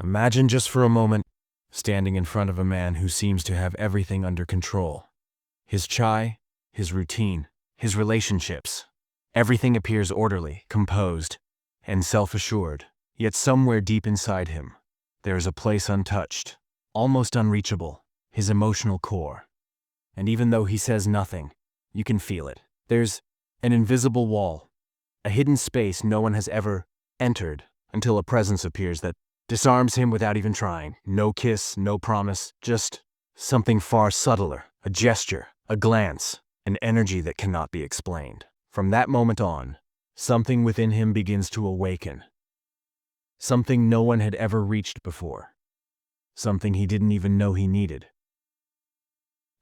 Imagine just for a moment standing in front of a man who seems to have everything under control. His chai, his routine, his relationships. Everything appears orderly, composed, and self-assured. Yet somewhere deep inside him, there is a place untouched, almost unreachable, his emotional core. And even though he says nothing, you can feel it. There's an invisible wall, a hidden space no one has ever entered until a presence appears that disarms him without even trying. No kiss, no promise, just something far subtler, a gesture, a glance, an energy that cannot be explained. From that moment on, something within him begins to awaken. Something no one had ever reached before. Something he didn't even know he needed.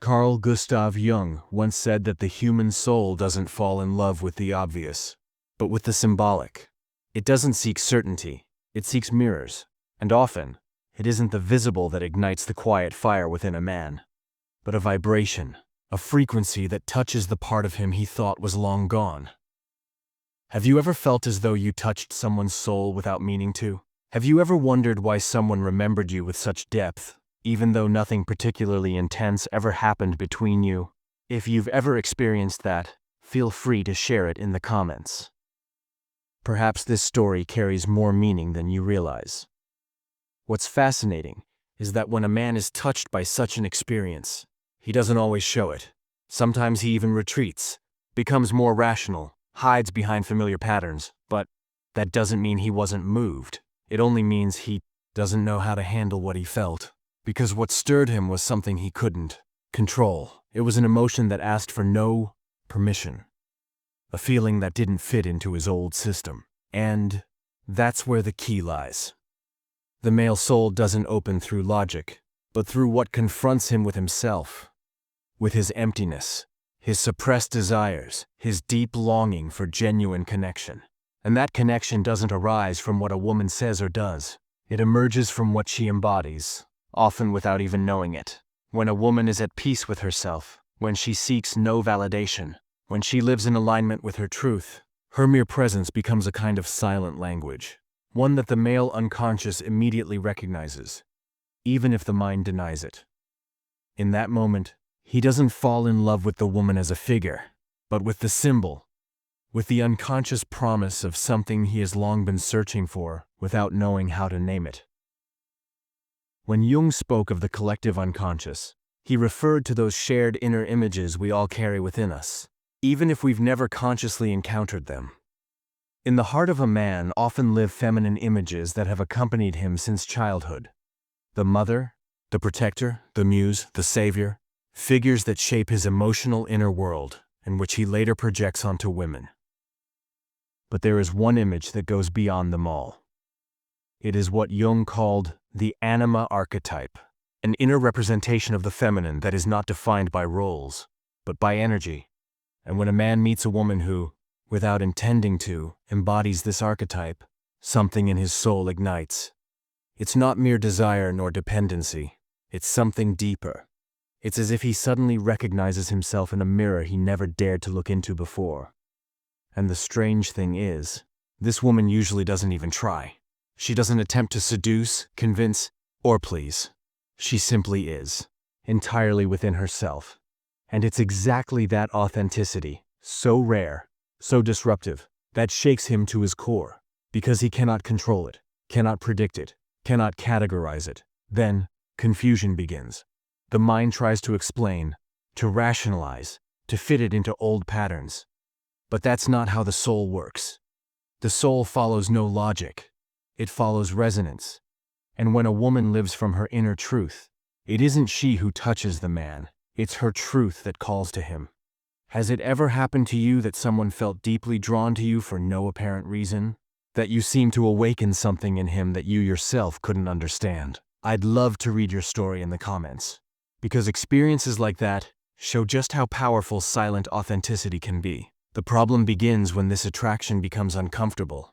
Carl Gustav Jung once said that the human soul doesn't fall in love with the obvious, but with the symbolic. It doesn't seek certainty, it seeks mirrors. And often, it isn't the visible that ignites the quiet fire within a man, but a vibration, a frequency that touches the part of him he thought was long gone. Have you ever felt as though you touched someone's soul without meaning to? Have you ever wondered why someone remembered you with such depth, even though nothing particularly intense ever happened between you? If you've ever experienced that, feel free to share it in the comments. Perhaps this story carries more meaning than you realize. What's fascinating is that when a man is touched by such an experience, he doesn't always show it. Sometimes he even retreats, becomes more rational, hides behind familiar patterns, but that doesn't mean he wasn't moved. It only means he doesn't know how to handle what he felt, because what stirred him was something he couldn't control. It was an emotion that asked for no permission, a feeling that didn't fit into his old system. And that's where the key lies. The male soul doesn't open through logic, but through what confronts him with himself, with his emptiness, his suppressed desires, his deep longing for genuine connection. And that connection doesn't arise from what a woman says or does. It emerges from what she embodies, often without even knowing it. When a woman is at peace with herself, when she seeks no validation, when she lives in alignment with her truth, her mere presence becomes a kind of silent language, one that the male unconscious immediately recognizes, even if the mind denies it. In that moment, he doesn't fall in love with the woman as a figure, but with the symbol, with the unconscious promise of something he has long been searching for without knowing how to name it. When Jung spoke of the collective unconscious, he referred to those shared inner images we all carry within us, even if we've never consciously encountered them. In the heart of a man often live feminine images that have accompanied him since childhood. The mother, the protector, the muse, the savior, figures that shape his emotional inner world and which he later projects onto women. But there is one image that goes beyond them all. It is what Jung called the anima archetype, an inner representation of the feminine that is not defined by roles, but by energy. And when a man meets a woman who, without intending to, embodies this archetype, something in his soul ignites. It's not mere desire nor dependency, it's something deeper. It's as if he suddenly recognizes himself in a mirror he never dared to look into before. And the strange thing is, this woman usually doesn't even try. She doesn't attempt to seduce, convince, or please. She simply is, entirely within herself. And it's exactly that authenticity, so rare, so disruptive, that shakes him to his core, because he cannot control it, cannot predict it, cannot categorize it. Then, confusion begins. The mind tries to explain, to rationalize, to fit it into old patterns. But that's not how the soul works. The soul follows no logic. It follows resonance. And when a woman lives from her inner truth, it isn't she who touches the man, it's her truth that calls to him. Has it ever happened to you that someone felt deeply drawn to you for no apparent reason? That you seemed to awaken something in him that you yourself couldn't understand? I'd love to read your story in the comments, because experiences like that show just how powerful silent authenticity can be. The problem begins when this attraction becomes uncomfortable,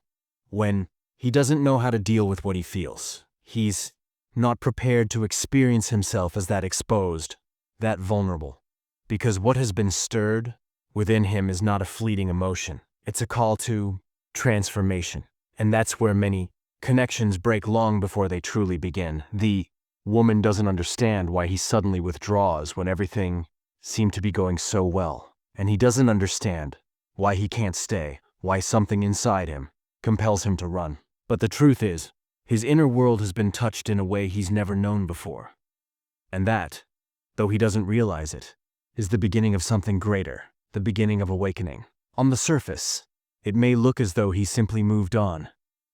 when he doesn't know how to deal with what he feels. He's not prepared to experience himself as that exposed, that vulnerable. Because what has been stirred within him is not a fleeting emotion. It's a call to transformation. And that's where many Connections break long before they truly begin. The woman doesn't understand why he suddenly withdraws when everything seemed to be going so well. And he doesn't understand why he can't stay, why something inside him compels him to run. But the truth is, his inner world has been touched in a way he's never known before. And that, though he doesn't realize it, is the beginning of something greater, the beginning of awakening. On the surface, it may look as though he simply moved on,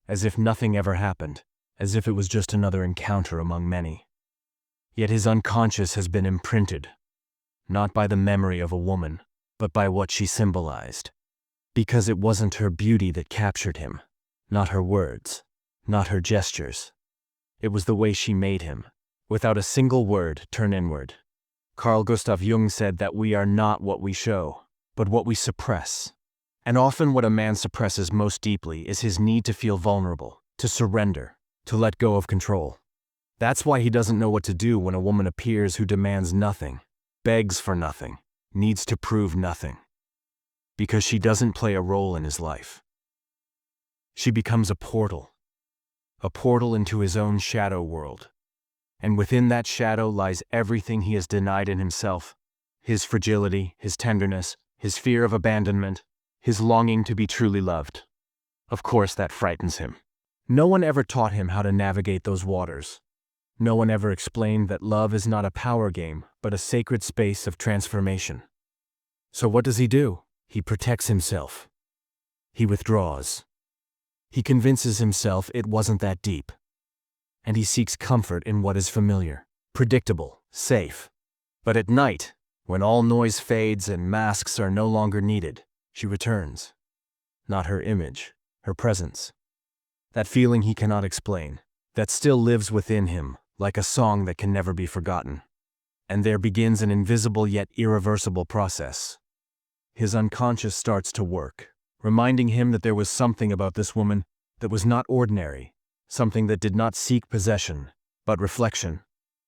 as if nothing ever happened, as if it was just another encounter among many. Yet his unconscious has been imprinted, not by the memory of a woman, but by what she symbolized. Because it wasn't her beauty that captured him, not her words, not her gestures. It was the way she made him, without a single word, turn inward. Carl Gustav Jung said that we are not what we show, but what we suppress. And often what a man suppresses most deeply is his need to feel vulnerable, to surrender, to let go of control. That's why he doesn't know what to do when a woman appears who demands nothing, begs for nothing, needs to prove nothing. Because she doesn't play a role in his life. She becomes a portal into his own shadow world. And within that shadow lies everything he has denied in himself, his fragility, his tenderness, his fear of abandonment, his longing to be truly loved. Of course, that frightens him. No one ever taught him how to navigate those waters. No one ever explained that love is not a power game, but a sacred space of transformation. So what does he do? He protects himself. He withdraws. He convinces himself it wasn't that deep. And he seeks comfort in what is familiar, predictable, safe. But at night, when all noise fades and masks are no longer needed, she returns. Not her image, her presence. That feeling he cannot explain, that still lives within him, like a song that can never be forgotten. And there begins an invisible yet irreversible process. His unconscious starts to work, reminding him that there was something about this woman that was not ordinary, something that did not seek possession, but reflection.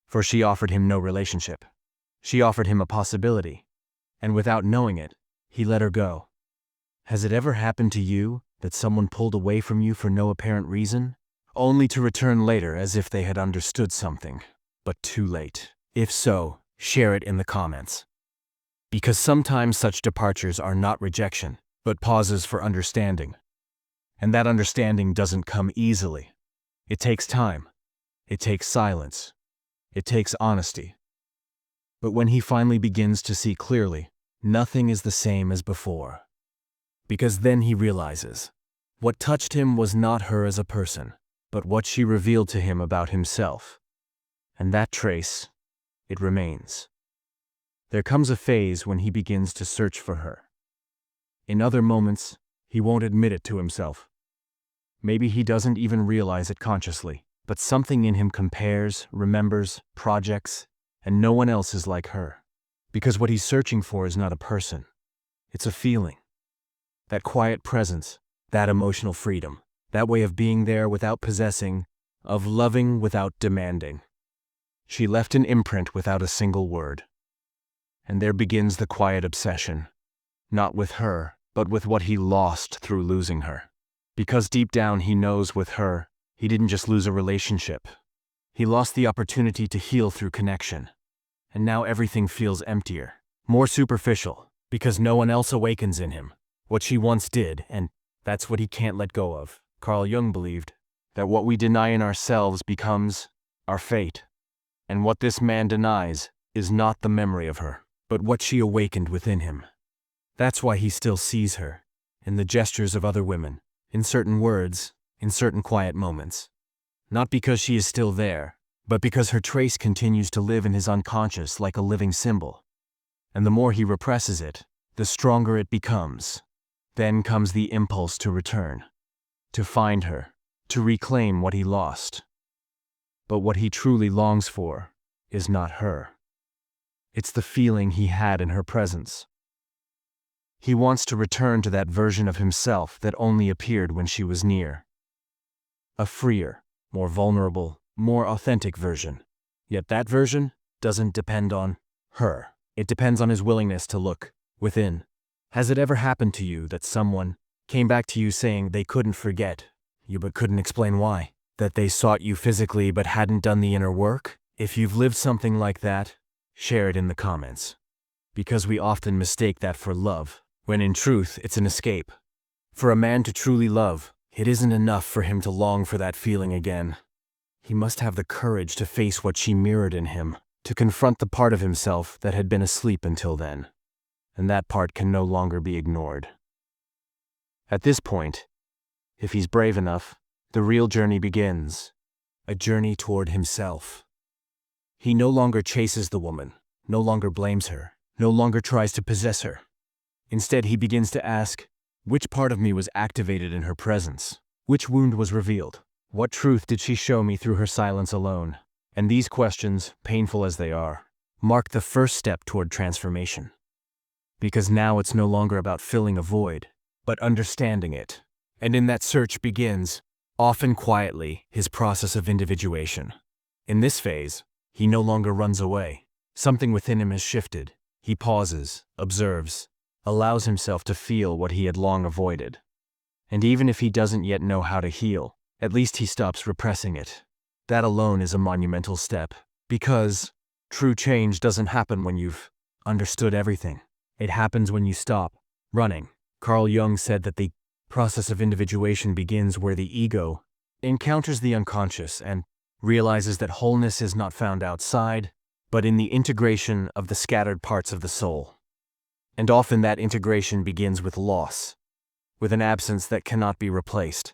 For she offered him no relationship. She offered him a possibility. And without knowing it, he let her go. Has it ever happened to you that someone pulled away from you for no apparent reason, only to return later as if they had understood something, but too late? If so, share it in the comments. Because sometimes such departures are not rejection, but pauses for understanding. And that understanding doesn't come easily. It takes time. It takes silence. It takes honesty. But when he finally begins to see clearly, nothing is the same as before. Because then he realizes, what touched him was not her as a person, but what she revealed to him about himself. And that trace, it remains. There comes a phase when he begins to search for her. In other moments, he won't admit it to himself. Maybe he doesn't even realize it consciously, but something in him compares, remembers, projects, and no one else is like her. Because what he's searching for is not a person. It's a feeling. That quiet presence, that emotional freedom, that way of being there without possessing, of loving without demanding. She left an imprint without a single word. And there begins the quiet obsession, not with her, but with what he lost through losing her. Because deep down he knows with her, he didn't just lose a relationship. He lost the opportunity to heal through connection. And now everything feels emptier, more superficial, because no one else awakens in him what she once did, and that's what he can't let go of. Carl Jung believed that what we deny in ourselves becomes our fate. And what this man denies is not the memory of her, but what she awakened within him. That's why he still sees her, in the gestures of other women, in certain words, in certain quiet moments. Not because she is still there, but because her trace continues to live in his unconscious like a living symbol. And the more he represses it, the stronger it becomes. Then comes the impulse to return, to find her, to reclaim what he lost. But what he truly longs for is not her. It's the feeling he had in her presence. He wants to return to that version of himself that only appeared when she was near. A freer, more vulnerable, more authentic version. Yet that version doesn't depend on her. It depends on his willingness to look within. Has it ever happened to you that someone came back to you saying they couldn't forget, you but couldn't explain why. That they sought you physically but hadn't done the inner work? If you've lived something like that, share it in the comments. Because we often mistake that for love, when in truth it's an escape. For a man to truly love, it isn't enough for him to long for that feeling again. He must have the courage to face what she mirrored in him, to confront the part of himself that had been asleep until then. And that part can no longer be ignored. At this point, if he's brave enough, the real journey begins. A journey toward himself. He no longer chases the woman, no longer blames her, no longer tries to possess her. Instead, he begins to ask, which part of me was activated in her presence? Which wound was revealed? What truth did she show me through her silence alone? And these questions, painful as they are, mark the first step toward transformation. Because now it's no longer about filling a void, but understanding it. And in that search begins, often quietly, his process of individuation. In this phase, he no longer runs away. Something within him has shifted. He pauses, observes, allows himself to feel what he had long avoided. And even if he doesn't yet know how to heal, at least he stops repressing it. That alone is a monumental step, because true change doesn't happen when you've understood everything. It happens when you stop running. Carl Jung said that the process of individuation begins where the ego encounters the unconscious and realizes that wholeness is not found outside, but in the integration of the scattered parts of the soul. And often that integration begins with loss, with an absence that cannot be replaced,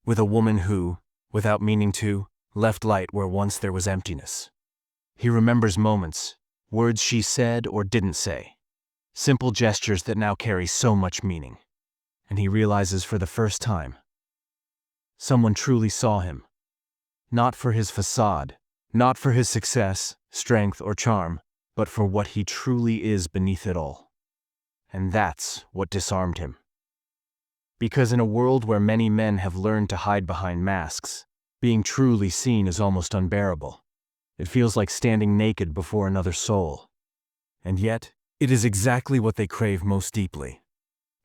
with a woman who, without meaning to, left light where once there was emptiness. He remembers moments, words she said or didn't say, simple gestures that now carry so much meaning. And he realizes for the first time, someone truly saw him. Not for his facade, not for his success, strength, or charm, but for what he truly is beneath it all. And that's what disarmed him. Because in a world where many men have learned to hide behind masks, being truly seen is almost unbearable. It feels like standing naked before another soul. And yet, it is exactly what they crave most deeply.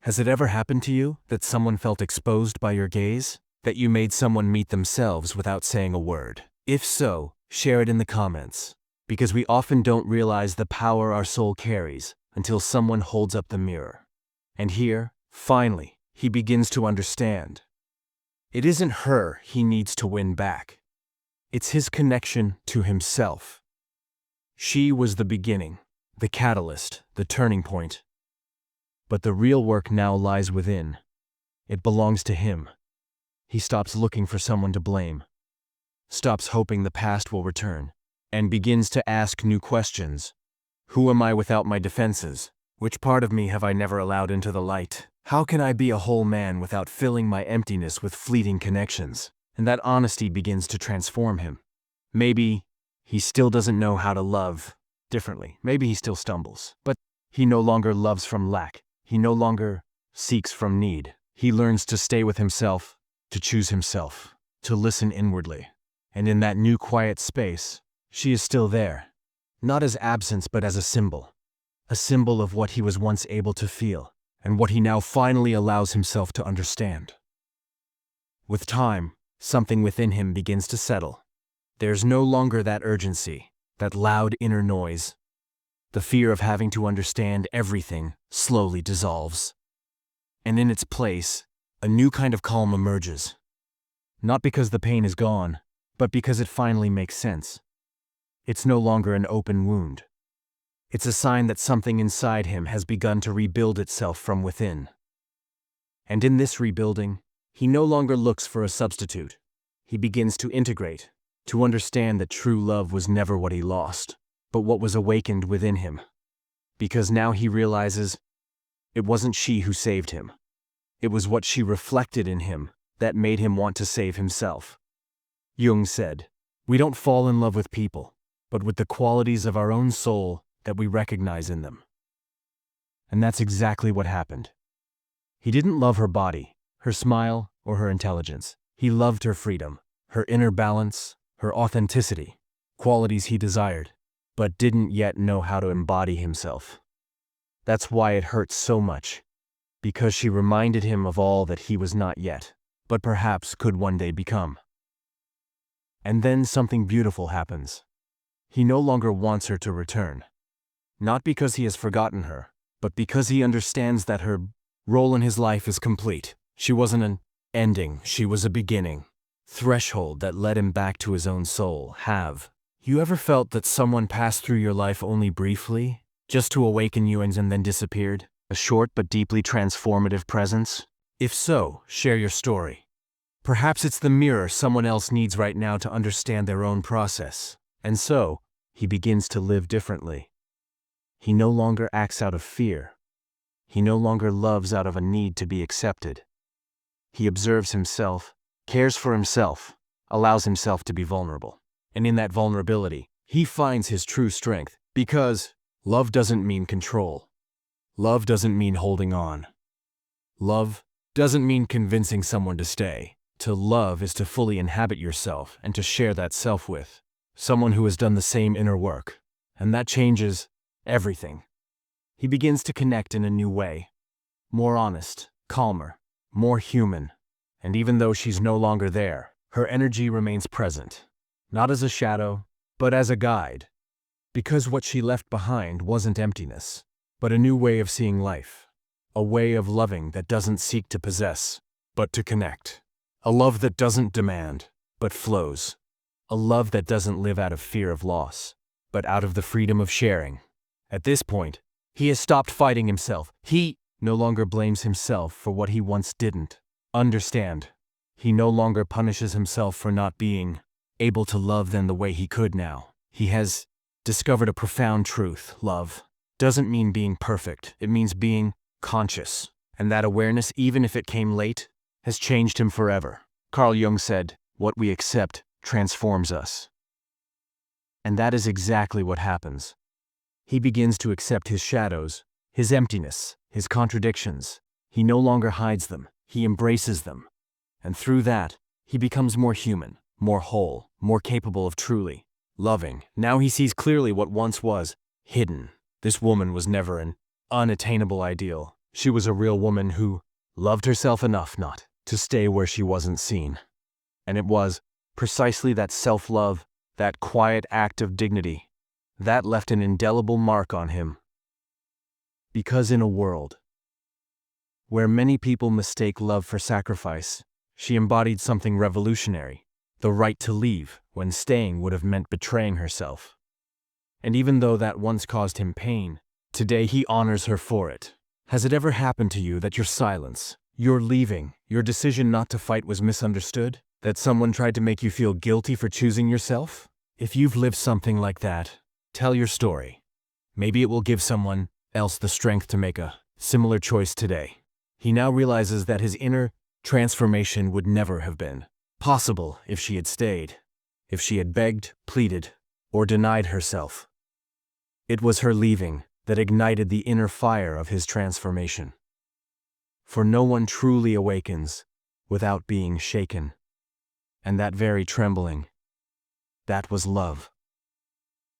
Has it ever happened to you that someone felt exposed by your gaze? That you made someone meet themselves without saying a word? If so, share it in the comments. Because we often don't realize the power our soul carries until someone holds up the mirror. And here, finally, he begins to understand. It isn't her he needs to win back. It's his connection to himself. She was the beginning, the catalyst, the turning point. But the real work now lies within. It belongs to him. He stops looking for someone to blame, stops hoping the past will return, and begins to ask new questions. Who am I without my defenses? Which part of me have I never allowed into the light? How can I be a whole man without filling my emptiness with fleeting connections? And that honesty begins to transform him. Maybe he still doesn't know how to love differently. Maybe he still stumbles. But he no longer loves from lack. He no longer seeks from need. He learns to stay with himself, to choose himself, to listen inwardly. And in that new quiet space, she is still there. Not as absence, but as a symbol of what he was once able to feel, and what he now finally allows himself to understand. With time, something within him begins to settle. There's no longer that urgency, that loud inner noise. The fear of having to understand everything slowly dissolves. And in its place, a new kind of calm emerges. Not because the pain is gone, but because it finally makes sense. It's no longer an open wound. It's a sign that something inside him has begun to rebuild itself from within. And in this rebuilding, he no longer looks for a substitute. He begins to integrate, to understand that true love was never what he lost, but what was awakened within him. Because now he realizes it wasn't she who saved him. It was what she reflected in him that made him want to save himself. Jung said, "We don't fall in love with people, but with the qualities of our own soul that we recognize in them." And that's exactly what happened. He didn't love her body, her smile, or her intelligence. He loved her freedom, her inner balance, her authenticity, qualities he desired, but didn't yet know how to embody himself. That's why it hurts so much, because she reminded him of all that he was not yet. but perhaps could one day become. And then something beautiful happens. He no longer wants her to return. Not because he has forgotten her, but because he understands that her role in his life is complete. She wasn't an ending, she was a beginning. Threshold that led him back to his own soul. Have you ever felt that someone passed through your life only briefly, just to awaken you and then disappeared? A short but deeply transformative presence? If so, share your story. Perhaps it's the mirror someone else needs right now to understand their own process. And so, he begins to live differently. He no longer acts out of fear. He no longer loves out of a need to be accepted. He observes himself, cares for himself, allows himself to be vulnerable. And in that vulnerability, he finds his true strength. Because love doesn't mean control. Love doesn't mean holding on. Love doesn't mean convincing someone to stay. To love is to fully inhabit yourself and to share that self with someone who has done the same inner work. And that changes everything. He begins to connect in a new way. More honest, calmer, more human. And even though she's no longer there, her energy remains present. Not as a shadow, but as a guide. Because what she left behind wasn't emptiness, but a new way of seeing life. A way of loving that doesn't seek to possess, but to connect. A love that doesn't demand, but flows. A love that doesn't live out of fear of loss, but out of the freedom of sharing. At this point, he has stopped fighting himself. He no longer blames himself for what he once didn't understand. He no longer punishes himself for not being able to love them the way he could now. He has discovered a profound truth. Love doesn't mean being perfect. It means being conscious. And that awareness, even if it came late, has changed him forever. Carl Jung said, "What we accept transforms us." And that is exactly what happens. He begins to accept his shadows, his emptiness, his contradictions. He no longer hides them. He embraces them. And through that, he becomes more human, more whole, more capable of truly loving. Now he sees clearly what once was hidden. This woman was never an unattainable ideal. She was a real woman who loved herself enough not to stay where she wasn't seen. And it was precisely that self-love, that quiet act of dignity, that left an indelible mark on him. Because in a world where many people mistake love for sacrifice, she embodied something revolutionary, the right to leave when staying would have meant betraying herself. And even though that once caused him pain, today he honors her for it. Has it ever happened to you that your silence, your leaving, your decision not to fight was misunderstood? That someone tried to make you feel guilty for choosing yourself? If you've lived something like that, tell your story. Maybe it will give someone else the strength to make a similar choice today. He now realizes that his inner transformation would never have been possible if she had stayed, if she had begged, pleaded, or denied herself. It was her leaving that ignited the inner fire of his transformation. For no one truly awakens without being shaken. And that very trembling, that was love.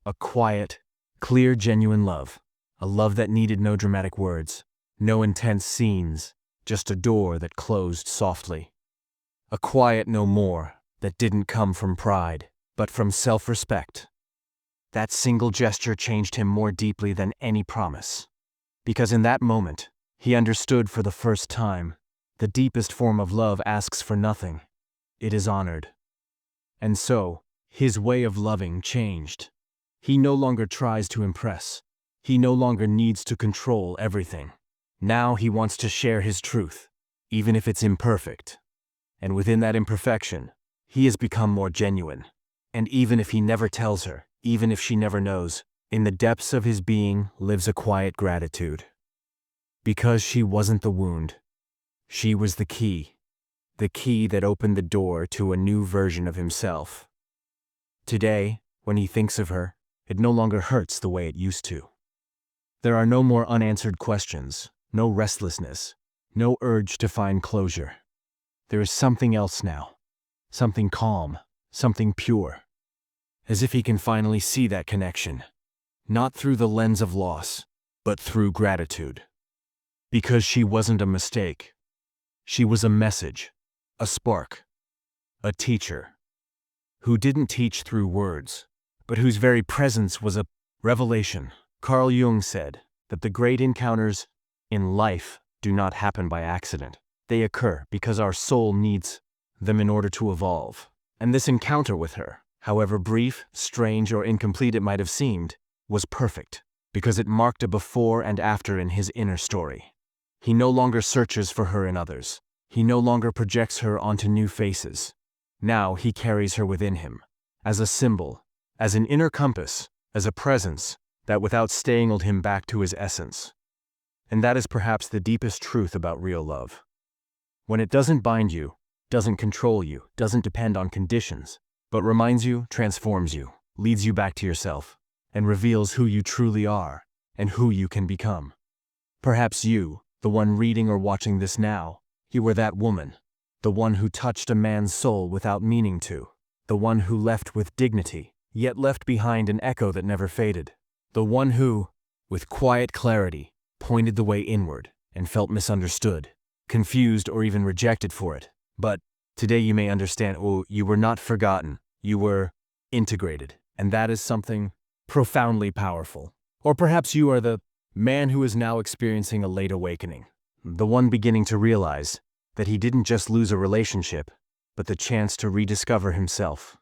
A quiet, clear, genuine love. A love that needed no dramatic words, no intense scenes, just a door that closed softly. A quiet no more that didn't come from pride, but from self-respect. That single gesture changed him more deeply than any promise. Because in that moment, he understood for the first time, the deepest form of love asks for nothing. It is honored. And so, his way of loving changed. He no longer tries to impress. He no longer needs to control everything. Now he wants to share his truth, even if it's imperfect. And within that imperfection, he has become more genuine. And even if he never tells her, even if she never knows, in the depths of his being lives a quiet gratitude. Because she wasn't the wound. She was the key that opened the door to a new version of himself. Today, when he thinks of her, it no longer hurts the way it used to. There are no more unanswered questions, no restlessness, no urge to find closure. There is something else now, something calm, something pure. As if he can finally see that connection, not through the lens of loss, but through gratitude. Because she wasn't a mistake. She was a message. a spark, a teacher, who didn't teach through words, but whose very presence was a revelation. Carl Jung said that the great encounters in life do not happen by accident. They occur because our soul needs them in order to evolve. And this encounter with her, however brief, strange, or incomplete it might have seemed, was perfect, because it marked a before and after in his inner story. He no longer searches for her in others. He no longer projects her onto new faces. Now he carries her within him, as a symbol, as an inner compass, as a presence that without staying held him back to his essence. And that is perhaps the deepest truth about real love. When it doesn't bind you, doesn't control you, doesn't depend on conditions, but reminds you, transforms you, leads you back to yourself, and reveals who you truly are and who you can become. Perhaps you, the one reading or watching this now, you were that woman, the one who touched a man's soul without meaning to, the one who left with dignity, yet left behind an echo that never faded, the one who, with quiet clarity, pointed the way inward and felt misunderstood, confused, or even rejected for it. But today you may understand, you were not forgotten, you were integrated, and that is something profoundly powerful. Or perhaps you are the man who is now experiencing a late awakening, the one beginning to realize that he didn't just lose a relationship, but the chance to rediscover himself.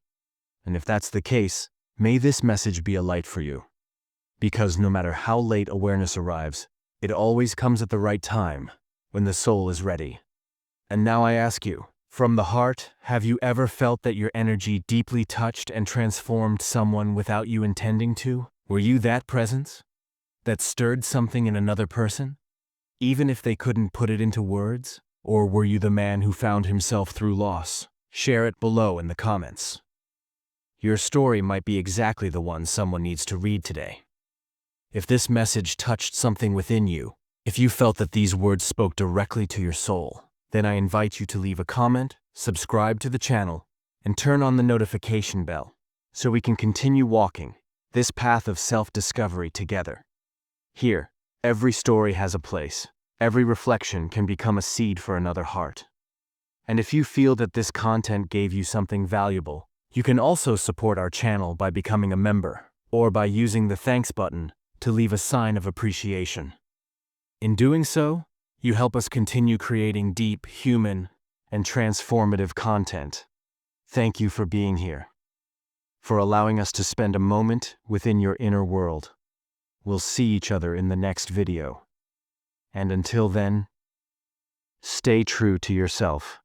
And if that's the case, may this message be a light for you. Because no matter how late awareness arrives, it always comes at the right time, when the soul is ready. And now I ask you, from the heart, have you ever felt that your energy deeply touched and transformed someone without you intending to? Were you that presence that stirred something in another person, even if they couldn't put it into words? Or were you the man who found himself through loss? Share it below in the comments. Your story might be exactly the one someone needs to read today. If this message touched something within you, if you felt that these words spoke directly to your soul, then I invite you to leave a comment, subscribe to the channel, and turn on the notification bell so we can continue walking this path of self-discovery together. Here, every story has a place. Every reflection can become a seed for another heart. And if you feel that this content gave you something valuable, you can also support our channel by becoming a member or by using the thanks button to leave a sign of appreciation. In doing so, you help us continue creating deep, human, and transformative content. Thank you for being here, for allowing us to spend a moment within your inner world. We'll see each other in the next video. And until then, stay true to yourself.